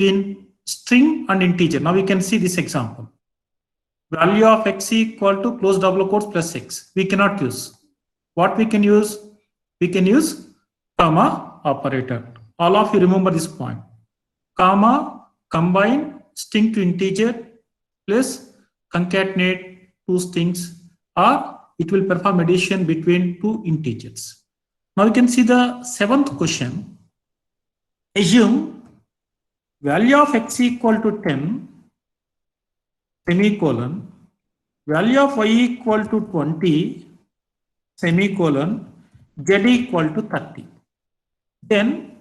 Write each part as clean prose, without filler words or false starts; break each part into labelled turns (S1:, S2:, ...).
S1: in string and integer. Now we can see this example. Value of x equal to close double quotes plus x. We cannot use. What we can use? We can use comma operator. All of you remember this point. Comma, combine string to integer plus concatenate two strings, or it will perform addition between two integers. Now you can see the seventh question. Assume value of x equal to 10, semicolon, value of y equal to 20, semicolon, z equal to 30. Then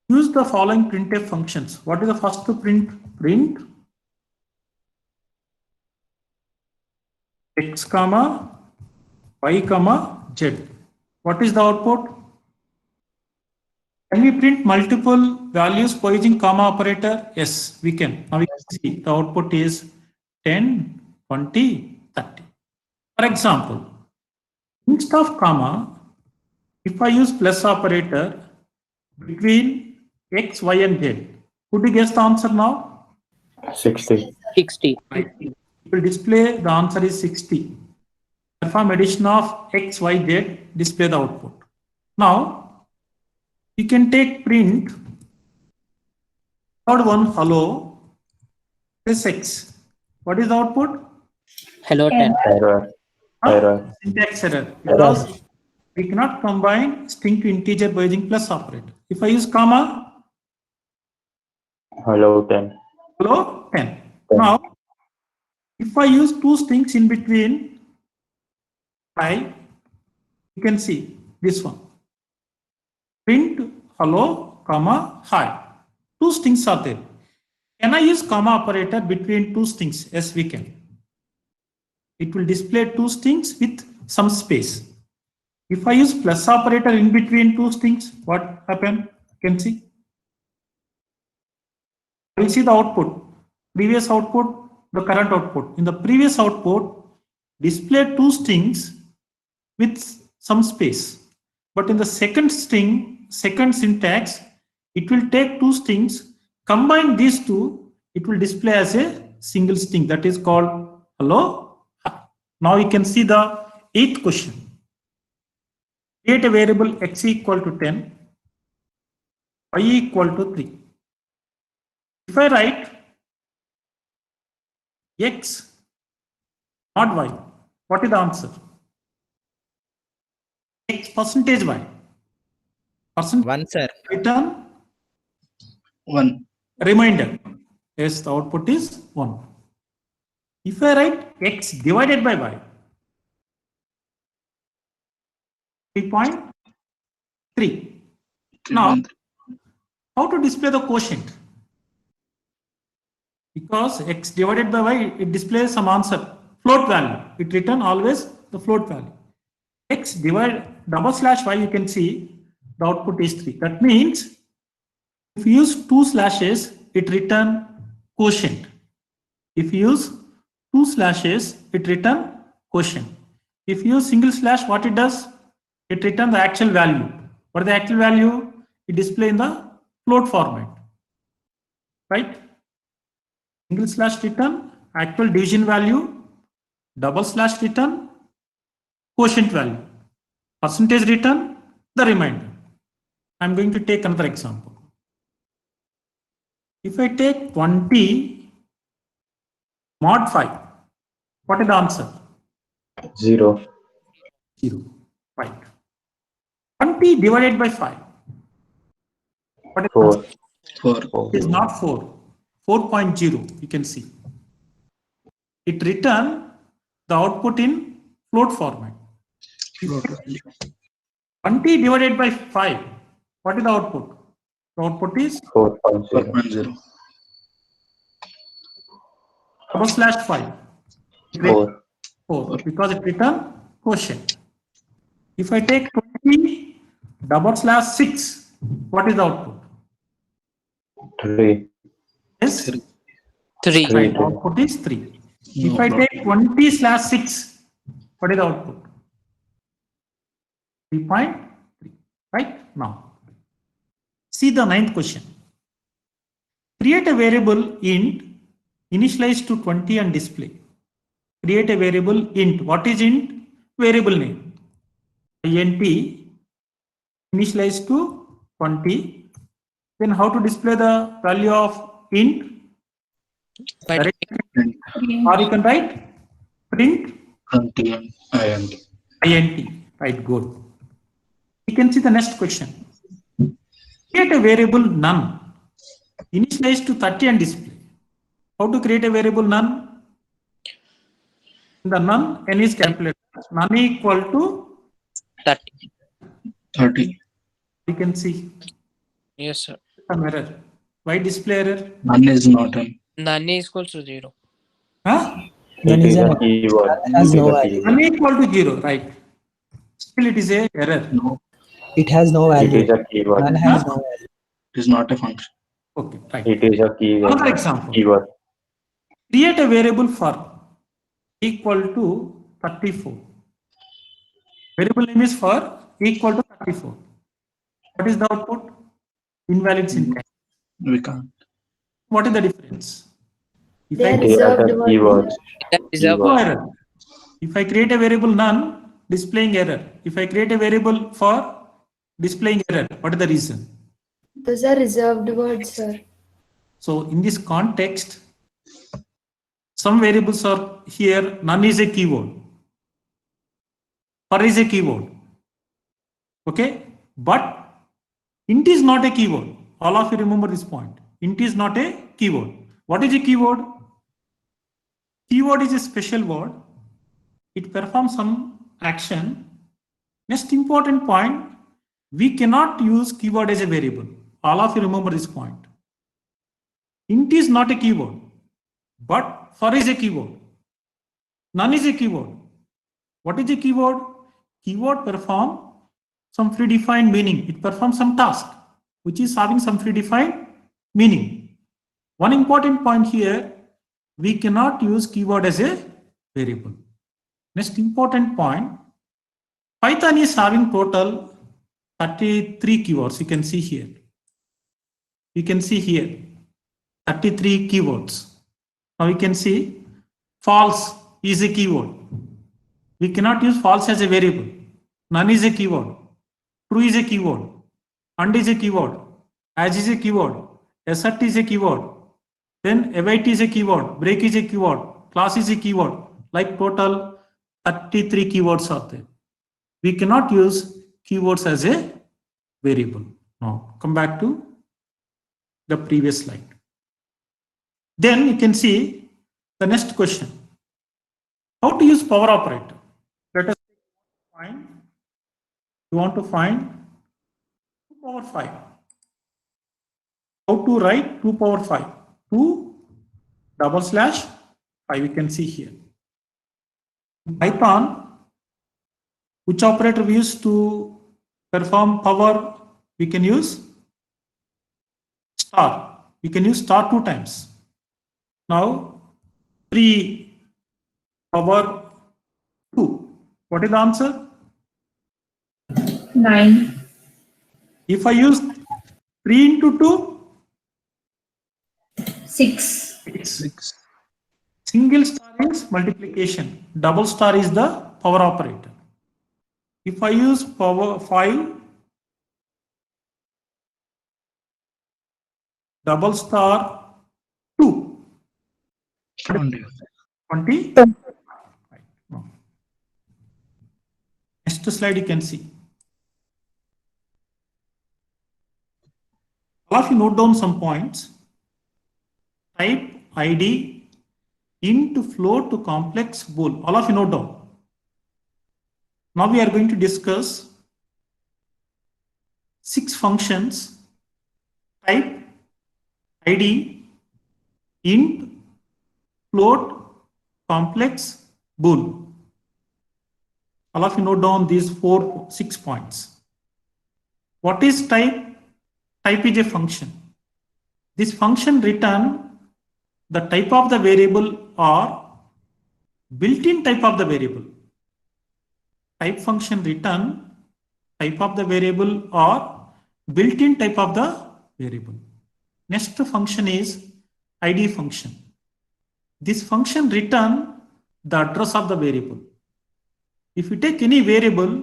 S1: use the following printf functions. What is the first to print? Print x comma y comma z. What is the output? Can we print multiple values by using comma operator? Yes, we can. Now we can see the output is 10, 20, 30. For example, instead of comma, if I use plus operator between x, y, and z, could you guess the answer now?
S2: 60.
S3: 60.
S1: It will display the answer is 60. Perform addition of x, y, z, display the output. Now, you can take print, third one, hello, plus x. What is the output?
S3: Hello 10.
S2: Error. Error.
S1: Syntax error. Because we cannot combine string to integer by using plus operator. If I use comma,
S2: Hello 10.
S1: hello, 10. Now, if I use two strings in between, you can see this one. Print hello, comma, hi. Two strings are there. Can I use comma operator between two strings? Yes, we can. It will display two strings with some space. If I use plus operator in between two strings, what happen? You can see. We see the output. Previous output, the current output. In the previous output, display two strings with some space. But in the second string, second syntax, it will take two strings, combine these two, it will display as a single string, that is called hello. Now you can see the eighth question. Create a variable x equal to 10, y equal to 3. If I write x not y, what is the answer? X percentage y. Percentage
S4: 1, sir.
S1: return
S5: 1.
S1: Reminder. Yes, the output is 1. If I write x divided by y, 3.3. Now, how to display the quotient? Because x divided by y, it displays some answer, float value. It return always the float value. X divide double slash y, you can see the output is 3. That means if you use two slashes, it return quotient. If you use two slashes, it return quotient. If you use single slash, what it does? It return the actual value. What is the actual value? It display in the float format. Right? Single slash return actual division value, double slash return quotient value, percentage return the remainder. I'm going to take another example. If I take 20 mod 5, what is the answer?
S2: 0.
S1: 0. Right. 20 divided by 5. What is the
S2: 4.
S1: answer?
S5: 4.
S1: It is not 4. 4.0, you can see. It return the output in float format. 20 divided by 5. What is the output? The output is
S2: 4.0.
S5: 4.0.
S1: double slash 5.
S2: 4.
S1: 4 because it return quotient. If I take 20 double slash 6, what is the output?
S2: 3.
S1: Yes,
S3: 3.
S1: right. Output is 3. If I take 20 slash 6, what is the output? 3.3. Right now, see the ninth question. Create a variable int initialized to 20 and display. Create a variable int. What is int? Variable name. int initialized to 20. Then how to display the value of int?
S3: By
S5: Print.
S1: Or you can write print
S5: 20 and
S1: int. Right, good. You can see the next question. Create a variable none initialized to 30 and display. How to create a variable none? The none n is calculated. None equal to
S3: 30.
S5: 30.
S1: you can see
S3: Yes, sir.
S1: some error. Why display error?
S5: None is not an.
S3: None is equals to 0.
S1: Huh?
S2: It is a keyword.
S4: has
S2: It is
S4: no
S2: a
S4: value.
S2: keyword.
S1: None equal to 0, right? Still it is a error.
S5: No,
S4: It has no
S2: It
S4: value.
S2: is a keyword.
S4: None has no value.
S5: it is not a function.
S1: Okay, right.
S2: It is a keyword.
S1: Another example.
S2: Keyword.
S1: Create a variable for equal to 34. Variable name is for equal to 34. What is the output? Invalid syntax.
S5: We can't.
S1: What is the difference? If
S6: They
S1: I
S6: are
S2: They are the
S6: reserved word.
S2: keywords.
S3: That is a
S2: Keyword.
S1: no error. If I create a variable none, displaying error. If I create a variable for displaying error, what is the reason?
S6: Those are reserved words, sir.
S1: So in this context, some variables are here. None is a keyword. For is a keyword. Okay, but int is not a keyword. All of you remember this point. Int is not a keyword. What is a keyword? Keyword is a special word. It performs some action. Next important point, we cannot use keyword as a variable. All of you remember this point. Int is not a keyword, but for is a keyword. None is a keyword. What is a keyword? Keyword perform some predefined meaning. It performs some task which is having some predefined meaning. One important point here, we cannot use keyword as a variable. Next important point, Python is having total 33 keywords. You can see here. You can see here 33 keywords. Now you can see false is a keyword. We cannot use false as a variable. None is a keyword. True is a keyword. And is a keyword. As is a keyword. Assert is a keyword. Then await is a keyword. Break is a keyword. Class is a keyword. Like total 33 keywords are there. We cannot use keywords as a variable. Now come back to the previous slide. Then you can see the next question. How to use power operator? Let us find. You want to find 2 power 5. How to write 2 power 5? 2 /5 you can see here. In Python, which operator we use to perform power? We can use star. We can use star 2 times. Now 3 power 2. What is the answer?
S7: 9.
S1: If I use 3 into 2,
S7: 6.
S1: it's
S5: 6.
S1: single star is multiplication. Double star is the power operator. If I use power 5, double star 2, 20. Right. No. Next slide you can see. All of you note down some points. Type ID int float to complex bool. All of you note down. Now we are going to discuss 6 functions. Type ID int float complex bool. All of you note down these 6 points. What is type? Type is a function. This function return the type of the variable or built-in type of the variable. Type function return type of the variable or built-in type of the variable. Next function is ID function. This function return the address of the variable. If you take any variable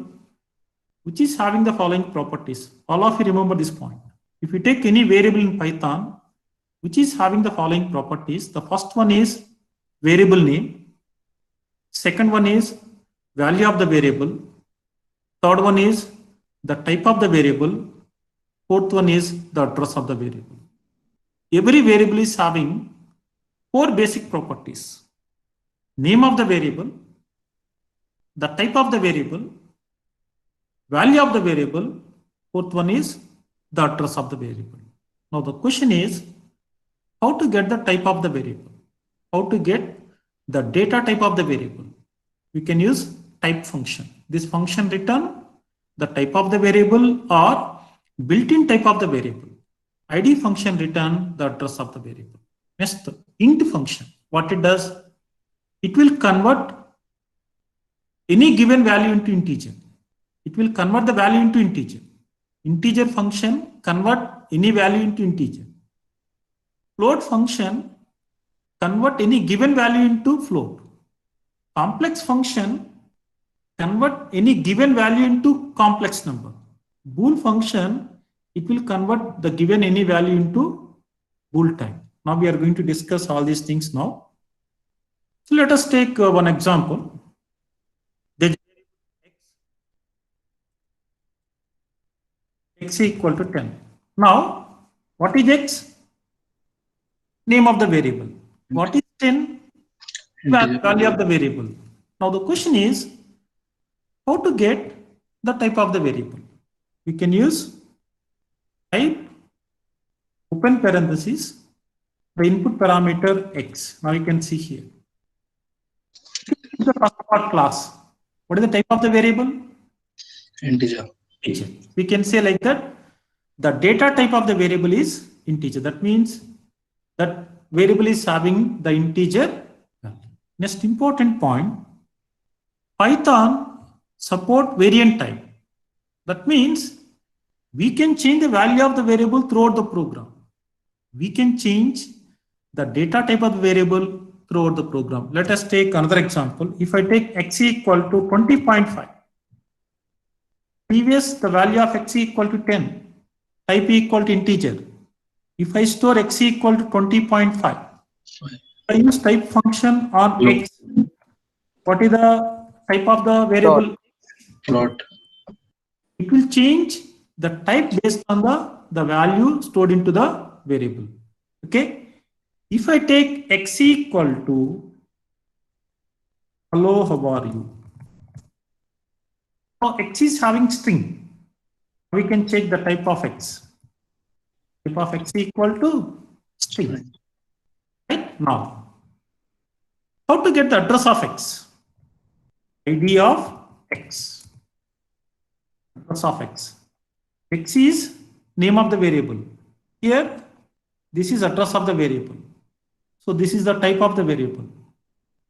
S1: which is having the following properties, all of you remember this point. If you take any variable in Python which is having the following properties, the first one is variable name, second one is value of the variable, third one is the type of the variable, fourth one is the address of the variable. Every variable is having four basic properties: name of the variable, the type of the variable, value of the variable, fourth one is the address of the variable. Now the question is how to get the type of the variable, how to get the data type of the variable. We can use type function. This function return the type of the variable or built-in type of the variable. ID function return the address of the variable. Next, int function. What it does? It will convert any given value into integer. It will convert the value into integer. Integer function convert any value into integer. Float function convert any given value into float. Complex function convert any given value into complex number. Bool function, it will convert the given any value into bool type. Now we are going to discuss all these things now. So let us take one example. X equal to 10. Now, what is X? Name of the variable. What is 10? Value of the variable. Now the question is how to get the type of the variable. We can use type open parenthesis the input parameter X. Now you can see here. The first part class. What is the type of the variable?
S5: Integer.
S1: Integer. We can say like that the data type of the variable is integer. That means that variable is having the integer value. Next important point, Python support variant type. That means we can change the value of the variable throughout the program. We can change the data type of the variable throughout the program. Let us take another example. If I take X equal to 20.5, previous the value of X equal to 10, type equal to integer. If I store X equal to 20.5, I use type function on X. What is the type of the variable?
S5: Float.
S1: It will change the type based on the value stored into the variable. Okay. If I take X equal to hello, how are you? Now X is having string. We can check the type of X. Type of X equal to string. Right now, how to get the address of X? ID of X. Address of X. X is name of the variable. Here, this is address of the variable. So this is the type of the variable.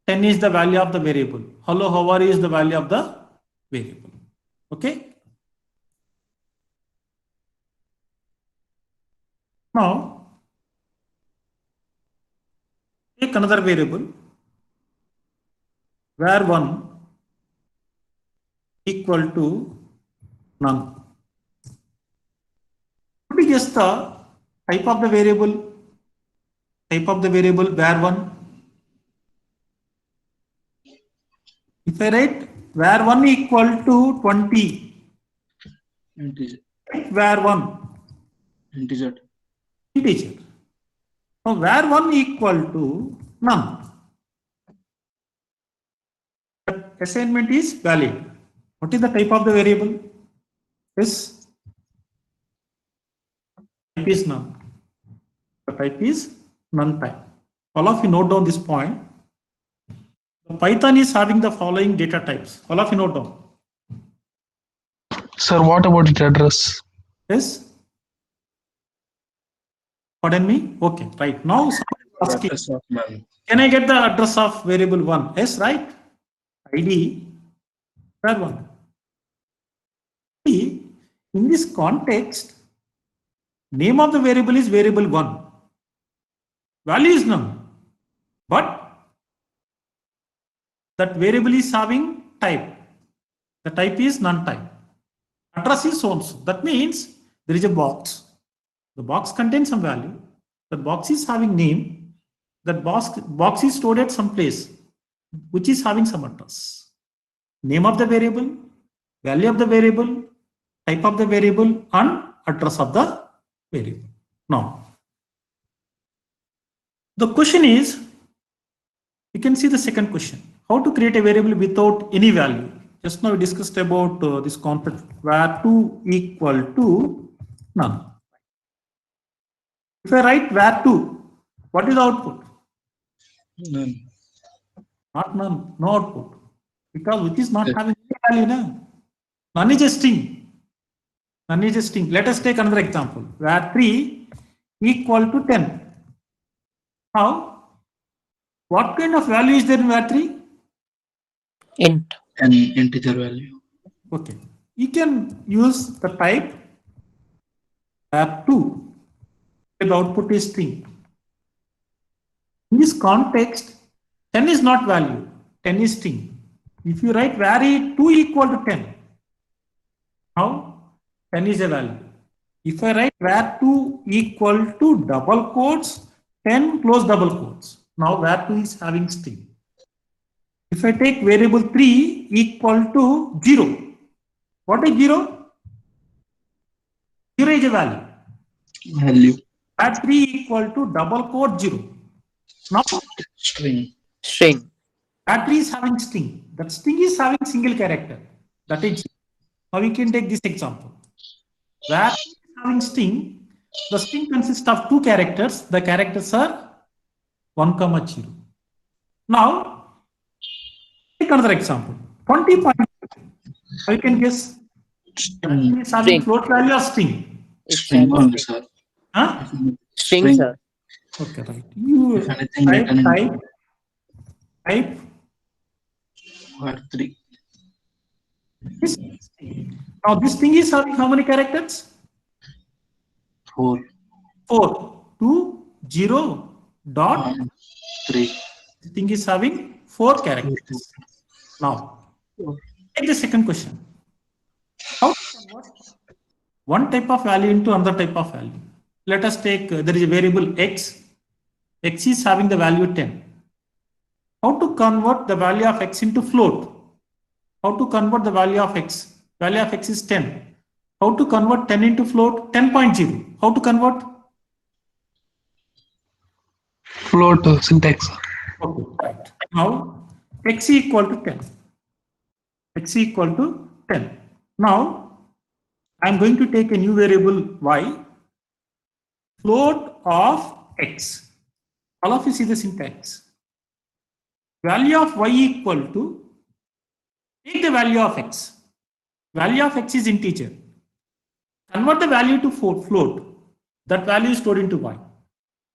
S1: 10 is the value of the variable. Hello, how are you is the value of the variable. Okay. Now, take another variable var1 equal to none. Could you guess the type of the variable? Type of the variable var1. If I write var1 equal to 20,
S5: Integer.
S1: var1
S5: Integer.
S1: integer. Now var1 equal to none. The assignment is valid. What is the type of the variable? Yes. Type is none. The type is none type. All of you note down this point. The Python is having the following data types. All of you note down.
S4: Sir, what about its address?
S1: Yes. Pardon me? Okay, right. Now, asking,
S5: Address of none.
S1: can I get the address of variable 1? Yes, right? ID var1. See, in this context, name of the variable is variable 1. value is none, but that variable is having type. The type is non-type. Address is so and so. That means there is a box. The box contains some value. The box is having name. That box is stored at some place, which is having some address. Name of the variable, value of the variable, type of the variable, and address of the variable. Now, the question is, you can see the second question. How to create a variable without any value? Just now we discussed about this concept var2 equal to none. If I write var2, what is the output?
S5: None.
S1: Not none, no output. Because which is not having any value. No? None is a string. None is a string. Let us take another example. var3 equal to 10. Now, what kind of value is there in var3?
S3: Int.
S5: An integer value.
S1: Okay. You can use the type var2. The output is string. In this context, 10 is not value. 10 is string. If you write var2 equal to 10, now 10 is a value. If I write var2 equal to double quotes, 10 close double quotes. Now var2 is having string. If I take variable 3 equal to 0, what is 0? 0 is a value.
S5: Value.
S1: var3 equal to double quote 0. Now
S5: String.
S3: String.
S1: var3 is having string. That string is having single character. That is 0. Now we can take this example. var3 is having string. The string consists of two characters. The characters are 1, 0. Now take another example. 20. You can guess.
S5: String.
S1: Is having
S3: String.
S1: float value or string?
S3: It's
S5: String
S3: having
S5: only,
S3: string.
S5: sir.
S1: Huh?
S3: String, sir.
S1: Okay, right. You
S5: If anything written in
S1: type
S5: var3.
S1: this string. Now this thing is having how many characters?
S5: 4.
S1: 4. 2, 0, dot.
S5: 3.
S1: This thing is having 4 characters. Now, take the second question. How to convert one type of value into another type of value? Let us take, there is a variable x. X is having the value 10. How to convert the value of x into float? How to convert the value of x? Value of x is 10. How to convert 10 into float? 10.0. How to convert?
S4: Float syntax.
S1: Okay, right. Now, x equal to 10. X equal to 10. Now, I am going to take a new variable y, float of x. All of you see the syntax. Value of y equal to, take the value of x. Value of x is integer. Convert the value to float. That value is stored into y.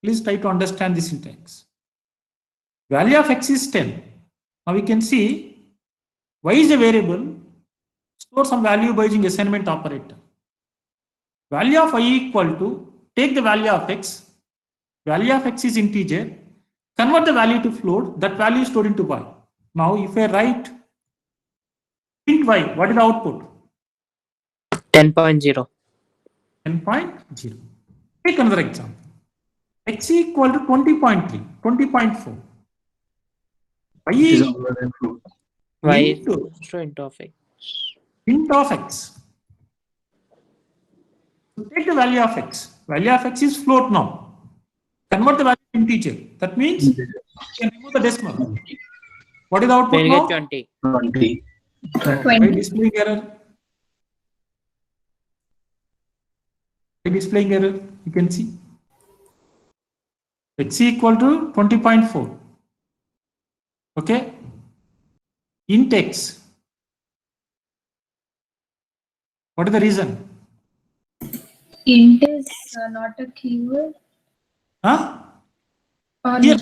S1: Please try to understand the syntax. Value of x is 10. Now we can see y is a variable. Store some value by using assignment operator. Value of y equal to, take the value of x. Value of x is integer. Convert the value to float. That value is stored into y. Now if I write int y, what is the output?
S3: 10.0.
S1: 10.0. Take another example. X equal to 20.3, 20.4. Y
S5: It is
S1: equal
S5: already float.
S3: Y is
S1: into
S3: equals to int of x.
S1: int of x. So take the value of x. Value of x is float now. Convert the value to integer. That means you can remove the decimal. What is the output
S3: We'll
S1: now?
S3: get 20.
S5: 20.
S1: By displaying error. By displaying error, you can see. X equal to 20.4. Okay. Int x. What is the reason?
S6: Int is not a keyword.
S1: Huh?
S6: Or
S1: Here.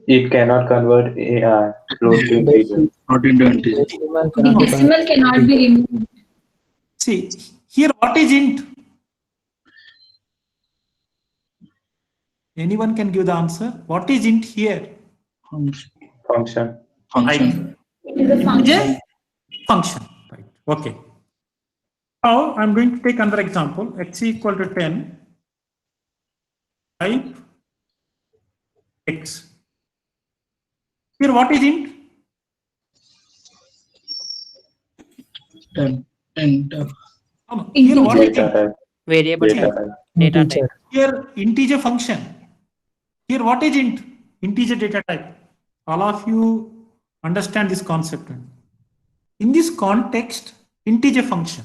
S2: It cannot convert a float to integer.
S5: Not into integer.
S6: The decimal cannot be removed.
S1: See, here what is int? Anyone can give the answer. What is int here?
S5: Function.
S2: Function.
S5: Function.
S6: It is a
S1: It
S6: function.
S1: is a function. Right. Okay. Now I'm going to take another example. X equal to 10. Type X. Here what is int?
S5: And
S1: No, no. Here what is
S2: Data
S1: int?
S2: type.
S3: Variable
S2: Data
S3: type.
S2: type.
S3: Data type.
S1: Here integer function. Here what is int? Integer data type. All of you understand this concept. In this context, integer function.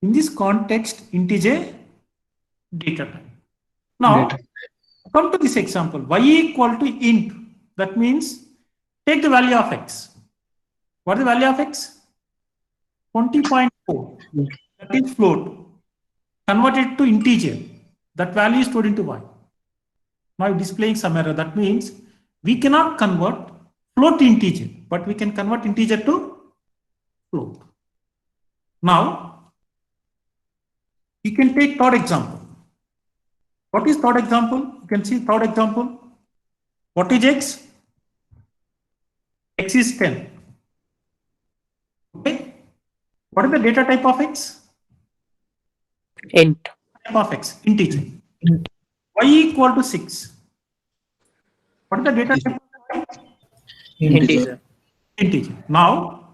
S1: In this context, integer data type. Now,
S5: Data.
S1: come to this example. Y equal to int. That means take the value of x. What is the value of x? 20.4. That is float. Convert it to integer. That value is stored into y. Now displaying some error. That means we cannot convert float to integer, but we can convert integer to float. Now, you can take third example. What is third example? You can see third example. What is x? X is 10. Okay. What is the data type of x?
S3: Int.
S1: Type of x, integer. Y equal to 6. What is the data type of y?
S3: Integer.
S1: Integer. Now,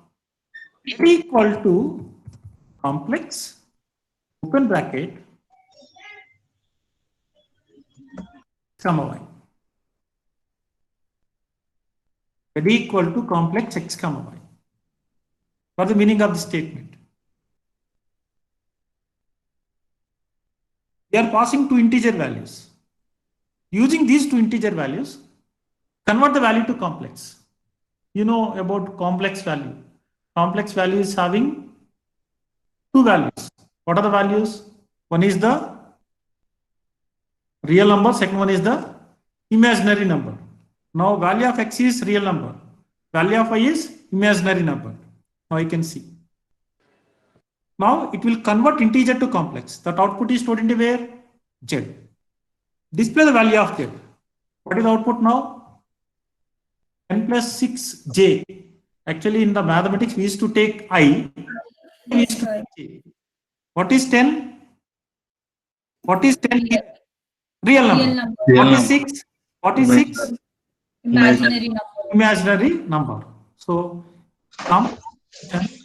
S1: y equal to complex, open bracket, comma y. Z equal to complex x comma y. What is the meaning of the statement? We are passing two integer values. Using these two integer values, convert the value to complex. You know about complex value. Complex value is having two values. What are the values? One is the real number, second one is the imaginary number. Now value of x is real number, value of y is imaginary number. Now you can see. Now it will convert integer to complex. That output is stored into where? Z. Display the value of z. What is the output now? 10 plus 6j. Actually in the mathematics we used to take I. We used to take j. What is 10? What is 10 here? Real number.
S6: Real number.
S5: Real
S1: What is
S5: number.
S1: 6? What is 6?
S6: Imaginary number.
S1: Imaginary number. So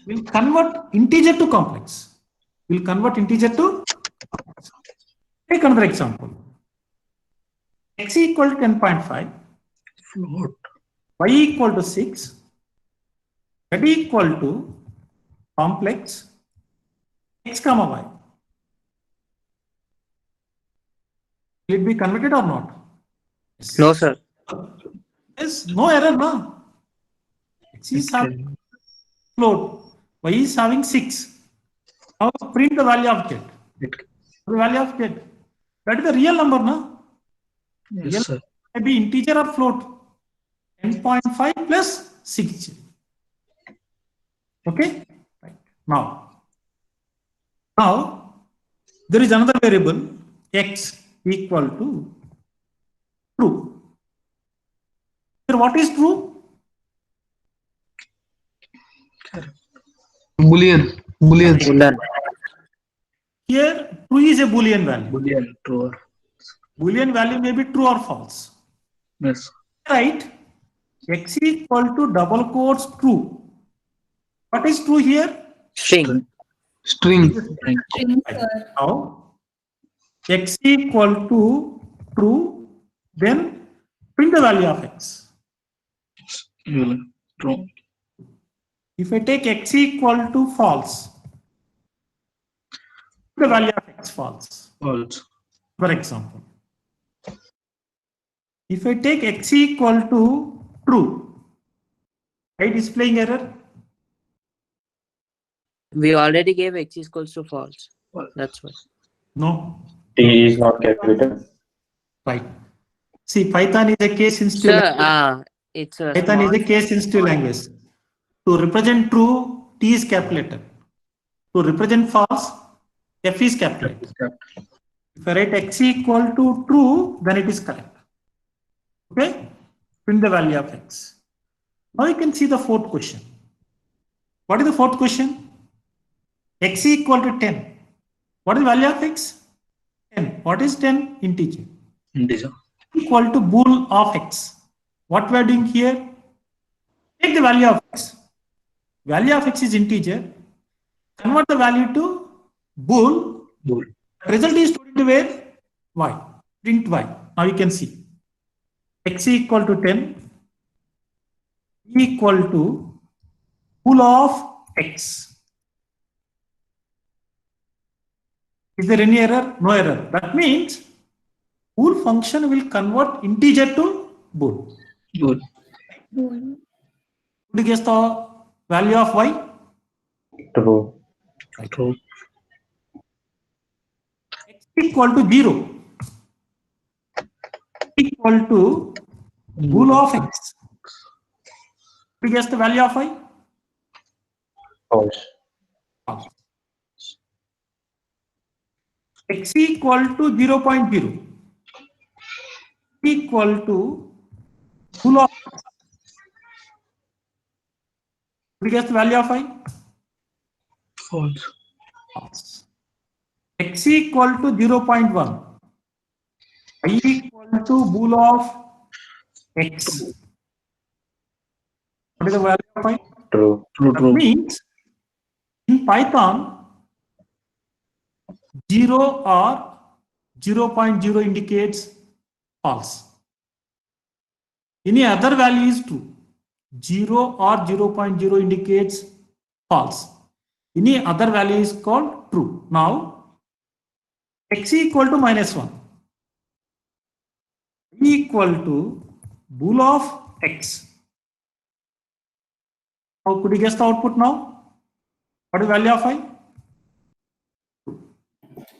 S1: we'll convert integer to complex. We'll convert integer to complex. Take another example. X equal to 10.5,
S5: Float.
S1: y equal to 6, z equal to complex x comma y. Will it be converted or not?
S3: No, sir.
S1: Yes, no error, no. X is having float, y is having 6. Now print the value of z. The value of z. That is the real number, no? Real
S5: Yes, sir.
S1: may be integer or float. 10.5 plus 6. Okay? Right. Now there is another variable x equal to true. Here what is true?
S4: Boolean.
S3: Boolean.
S1: Here true is a Boolean value.
S5: Boolean. True.
S1: Boolean value may be true or false.
S5: Yes.
S1: Right? X equal to double quotes true. What is true here?
S3: String.
S4: String.
S6: String, sir.
S1: Now x equal to true, then print the value of x.
S5: True.
S1: If I take x equal to false, the value of x false.
S5: False.
S1: For example, if I take x equal to true, I displaying error.
S3: We already gave x equals to false. That's why.
S1: No,
S2: T is not capital.
S1: right. See, Python is a case sensitive.
S3: Sir, it's a
S1: Python is
S3: small-
S1: a case sensitive language. To represent true, T is capitalized. To represent false, F is capitalized. If I write x equal to true, then it is correct. Okay? Print the value of x. Now you can see the fourth question. What is the fourth question? X equal to 10. What is the value of x? 10. What is 10? Integer.
S5: Integer.
S1: Equal to bool of x. What we are doing here? Take the value of x. Value of x is integer. Convert the value to bool.
S5: Bool.
S1: Result is stored into where? Y. Print y. Now you can see. X equal to 10 equal to bool of x. Is there any error? No error. That means bool function will convert integer to bool.
S5: Bool.
S6: Bool.
S1: Could you guess the value of y?
S2: True.
S5: True.
S1: X equal to 0 equal to bool of x. Could you guess the value of y?
S2: False.
S1: False. X equal to 0.0 equal to bool of x. Could you guess the value of y?
S5: False.
S1: False. X equal to 0.1. Y equal to bool of x. What is the value of y?
S2: True.
S5: True.
S1: That
S5: True.
S1: means in Python, 0 or 0.0 indicates false. Any other value is true. 0 or 0.0 indicates false. Any other value is called true. Now, x equal to -1 equal to bool of x. How could you guess the output now? What is the value of y?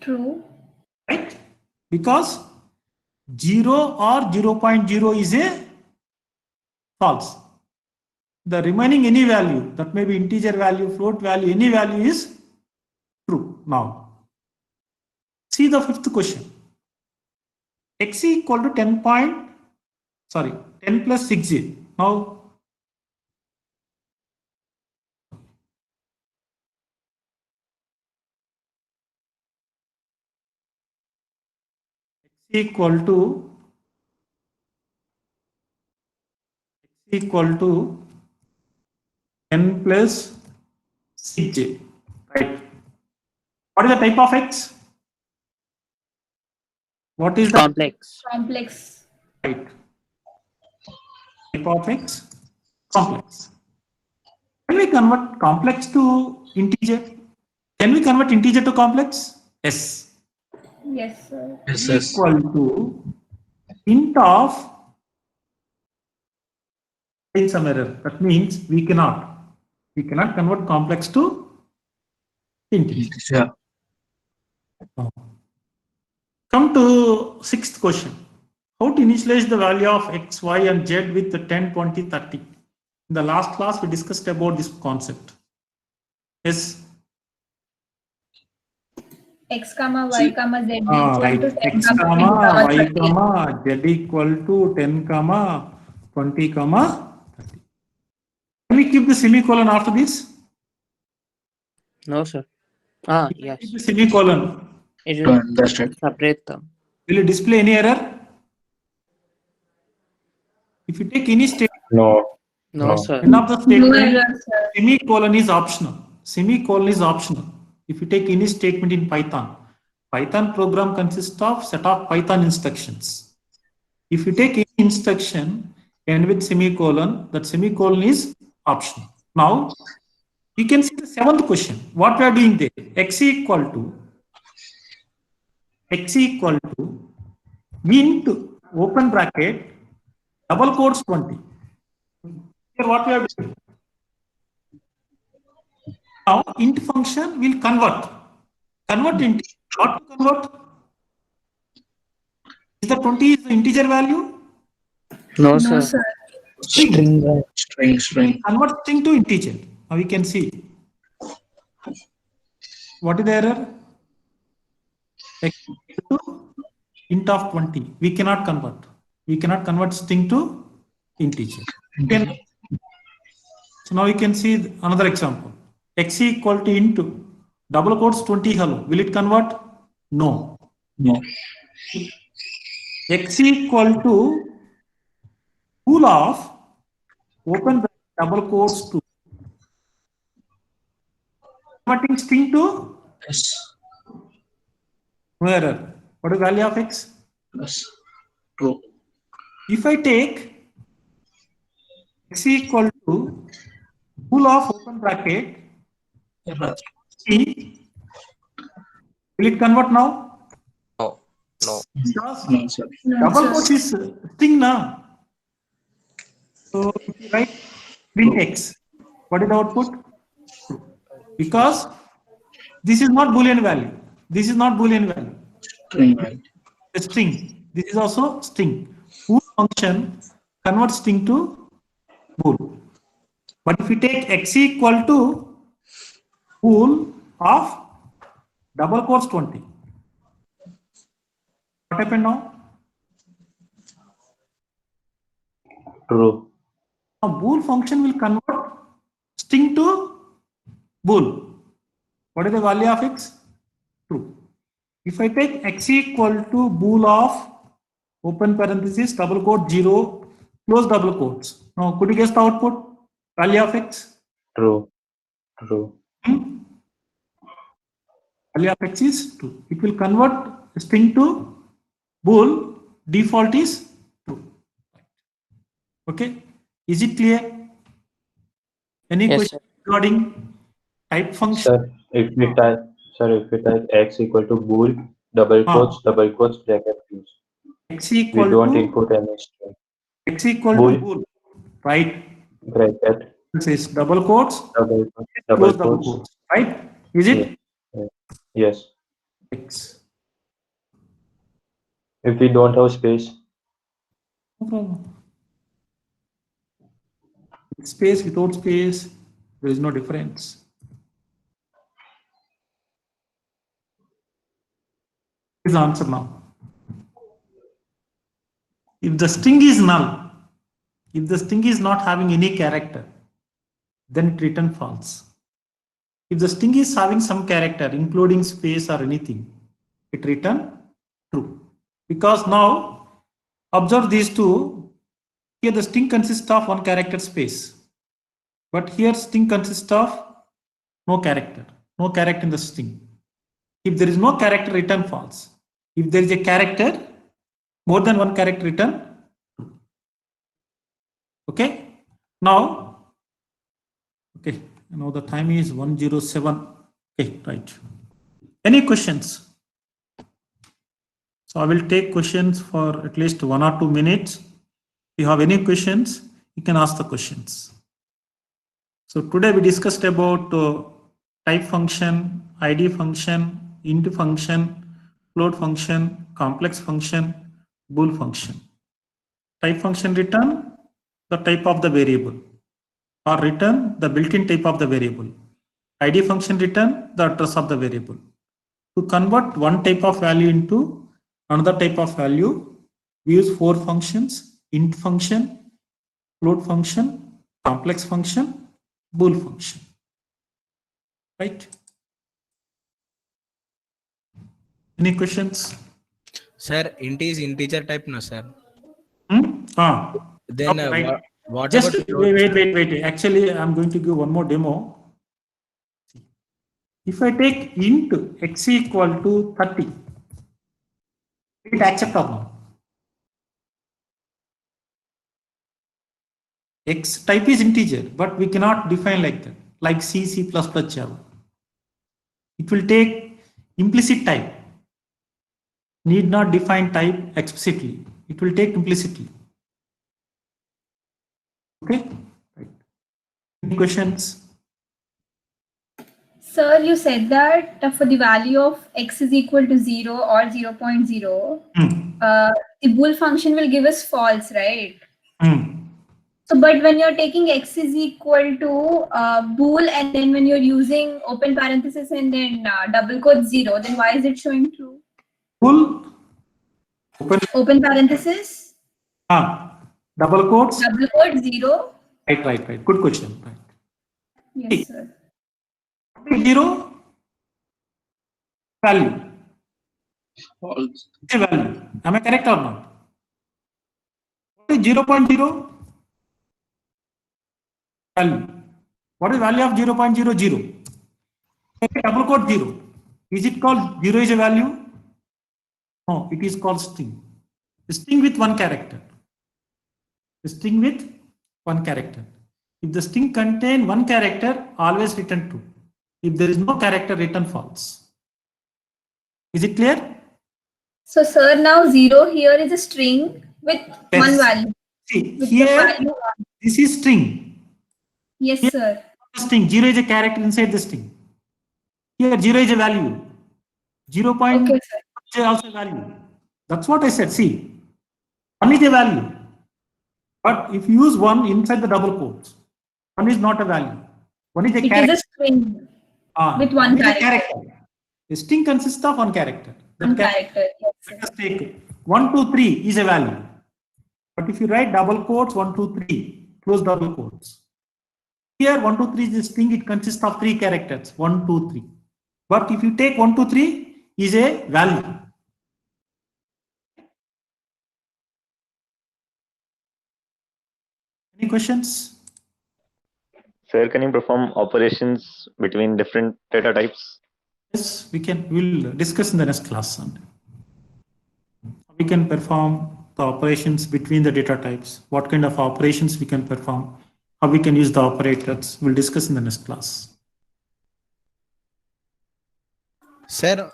S6: True.
S1: Right? Because 0 or 0.0 is a false. The remaining any value, that may be integer value, float value, any value is true. Now, see the fifth question. X equal to 10 plus 6j. Now, x equal to 10 plus 6j. Right. What is the type of x? What is the
S3: Complex.
S6: Complex.
S1: right? Type of x? Complex. Can we convert complex to integer? Can we convert integer to complex? Yes.
S6: Yes, sir.
S5: Yes. Yes.
S1: Equal to int of in some error. That means we cannot convert complex to integer.
S5: Yeah.
S1: Come to sixth question. How to initialize the value of x, y, and z with the 10, 20, 30? In the last class, we discussed about this concept. Yes.
S6: X comma Y comma Z equal
S1: Right.
S6: to 10
S1: X
S6: comma 20
S1: comma
S6: comma
S1: y
S6: 30.
S1: comma z equal to 10 comma 20 comma 30. Can we keep the semicolon after this?
S3: No, sir. Yes.
S1: Keep the semicolon.
S3: It
S5: To
S3: will
S5: understand.
S3: separate them.
S1: Will you display any error? If you take any statement,
S2: No.
S3: No,
S2: No.
S3: sir.
S1: end of the
S6: No
S1: statement,
S6: error, sir.
S1: semicolon is optional. Semicolon is optional. If you take any statement in Python, Python program consists of set of Python instructions. If you take any instruction and with semicolon, that semicolon is optional. Now, you can see the seventh question. What we are doing there? X equal to int open bracket double quotes 20. Here what we are doing? Now int function will convert int. What to convert? Is the 20 is the integer value?
S3: No,
S6: No,
S3: sir.
S6: sir.
S5: String. String.
S1: Convert string to integer. Now we can see. What is the error? x to int of 20. We cannot convert. We cannot convert string to integer. Okay. So now you can see another example. X equal to int double quotes 20 hello. Will it convert? No.
S5: No.
S1: X equal to pool of open double quotes to converting string to
S5: Yes.
S1: no error. What is the value of x?
S5: Yes. True.
S1: If I take x equal to pool of open bracket
S5: Error.
S1: c, will it convert now?
S7: No.
S1: Because
S5: No, sir.
S6: No,
S1: double
S6: sir.
S1: quotes is string now. So if you write print x, what is the output? Because this is not Boolean value. This is not Boolean value.
S5: String, right?
S1: A string. This is also string. Bool function converts string to bool. But if we take x equal to bool of double quotes 20, what happened now?
S2: True.
S1: Now bool function will convert string to bool. What is the value of x? True. If I take x equal to bool of open parenthesis double quote 0 close double quotes. Now could you guess the output? Value of x?
S2: True. True.
S1: Value of x is 2. It will convert string to bool. Default is true. Okay. Is it clear? Any
S3: Yes,
S1: question regarding type function?
S2: Sir, if we type x equal to bool, double quotes, bracket close.
S1: X
S2: We
S1: equal
S2: don't
S1: to
S2: input any string.
S1: x equal
S2: Bool.
S1: to bool. Right.
S2: Bracket,
S1: This is double quotes,
S2: double
S1: close double
S2: quotes.
S1: quotes. Right. Is it?
S2: Yes.
S1: X.
S2: If we don't have space,
S1: No problem. With space, without space, there is no difference. Is the answer now. If the string is null, if the string is not having any character, then it return false. If the string is having some character, including space or anything, it return true. Because now, observe these two. Here the string consists of one character space. But here string consists of no character in the string. If there is no character, return false. If there is a character, more than one character, return true. Okay. Now, okay. Now the time is 1:07. Okay, right. Any questions? So I will take questions for at least 1 or 2 minutes. If you have any questions, you can ask the questions. So today we discussed about type function, ID function, int function, float function, complex function, bool function. Type function return the type of the variable or return the built-in type of the variable. ID function return the address of the variable. To convert one type of value into another type of value, we use 4 functions: int function, float function, complex function, bool function. Right? Any questions?
S8: Sir, int is integer type, no, sir. Then
S1: Okay, right.
S8: what
S1: Just
S8: about float?
S1: wait. Actually, I'm going to give one more demo. If I take int x equal to 30, it accepts or not? X type is integer, but we cannot define like that, like C, C++, Java. It will take implicit type. Need not define type explicitly. It will take implicitly. Okay? Right. Any questions?
S6: Sir, you said that for the value of x is equal to 0 or 0.0, the bool function will give us false, right? So, but when you're taking x is equal to bool, and then when you're using open parenthesis and then double quote 0, then why is it showing true?
S1: Full
S6: open parenthesis,
S1: double quotes.
S6: double quote, 0.
S1: Right. Good question. Right.
S6: Yes, sir.
S1: 0 value.
S5: False.
S1: It's a value. Am I correct or not? What is 0.0? Value. What is value of 0.00? Okay, double quote 0. Is it called 0 is a value? No, it is called string. A string with one character. A string with one character. If the string contain one character, always return true. If there is no character, return false. Is it clear?
S6: So, sir, now 0 here is a string with one value.
S1: See,
S6: With the
S1: here,
S6: value 1.
S1: this is string.
S6: Yes,
S1: Here-
S6: sir.
S1: String, 0 is a character inside the string. Here, 0 is a value. 0 point
S6: Okay, sir.
S1: is also a value. That's what I said. See, 1 is a value. But if you use 1 inside the double quotes, 1 is not a value. 1 is a
S6: It
S1: character.
S6: is a string with one
S1: is a
S6: character.
S1: A string consists of one character. That
S6: One
S1: character,
S6: character. Yes,
S1: let
S6: sir.
S1: us take 1, 2, 3 is a value. But if you write double quotes 1, 2, 3, close double quotes. Here 1, 2, 3 is a string, it consists of 3 characters, 1, 2, 3. But if you take 1, 2, 3 is a value. Any questions?
S7: Sir, can you perform operations between different data types?
S1: Yes, we'll discuss in the next class. We can perform the operations between the data types, what kind of operations we can perform, how we can use the operators. We'll discuss in the next class.
S8: Sir,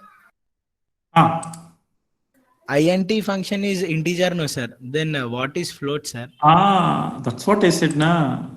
S8: int function is integer, no, sir. Then what is float, sir?
S1: That's what I said, na.